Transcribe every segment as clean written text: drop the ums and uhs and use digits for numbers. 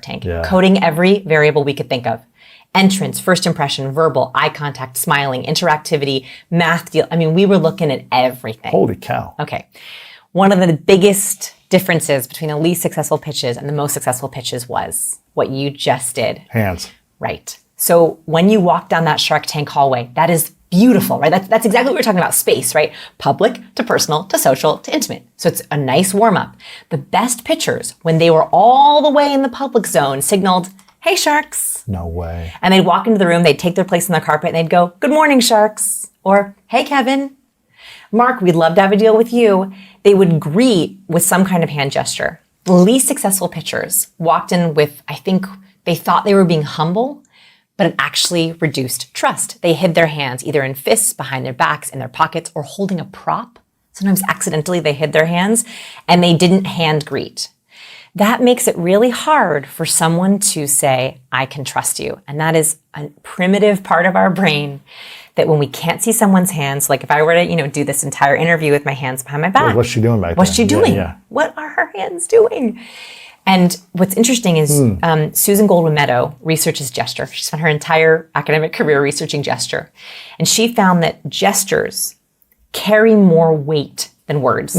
Tank, Yeah. coding every variable we could think of. Entrance, first impression, verbal, eye contact, smiling, interactivity, math deal. I mean, we were looking at everything. Holy cow. Okay. One of the biggest differences between the least successful pitches and the most successful pitches was what you just did. Hands. Right. So when you walk down that Shark Tank hallway, that is beautiful, right? That's exactly what we're talking about, space, right? Public to personal to social to intimate. So it's a nice warm up. The best pitchers, when they were all the way in the public zone, signaled, "Hey, sharks." No way. And they'd walk into the room, they'd take their place on the carpet, and they'd go, "Good morning, sharks." Or, "Hey, Kevin. Mark, we'd love to have a deal with you." They would greet with some kind of hand gesture. The least successful pitchers walked in with, I think they thought they were being humble, but it actually reduced trust. They hid their hands either in fists, behind their backs, in their pockets, or holding a prop. Sometimes accidentally they hid their hands, and they didn't hand greet. That makes it really hard for someone to say, "I can trust you." And that is a primitive part of our brain that when we can't see someone's hands, like if I were to, do this entire interview with my hands behind my back. What's she doing back there? What's she doing? Yeah. What are her hands doing? And what's interesting is Susan Goldwyn Meadow researches gesture. She spent her entire academic career researching gesture. And she found that gestures carry more weight than words.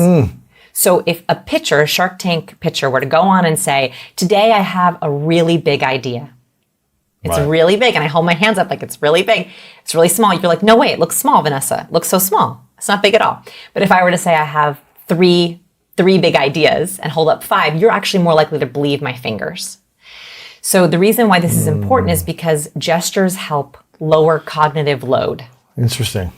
So if a pitcher, a Shark Tank pitcher, were to go on and say, "Today I have a really big idea. It's Right. really big," and I hold my hands up like it's really big. It's really small. You're like, "No way, it looks small, Vanessa. It looks so small. It's not big at all." But if I were to say I have three big ideas and hold up 5, you're actually more likely to believe my fingers. So the reason why this is important is because gestures help lower cognitive load. Interesting.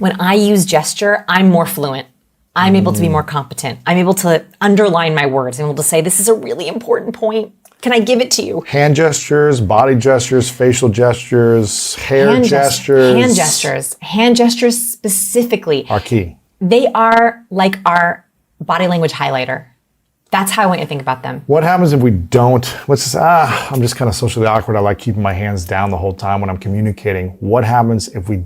When I use gesture, I'm more fluent. I'm able to be more competent. I'm able to underline my words. I'm able to say, "This is a really important point. Can I give it to you?" Hand gestures, body gestures, facial gestures, hair gestures. Hand gestures. Hand gestures specifically. Are key. They are like our body language highlighter. That's how I want you to think about them. What happens if we don't? Let's just, I'm just kind of socially awkward. I like keeping my hands down the whole time when I'm communicating. What happens if we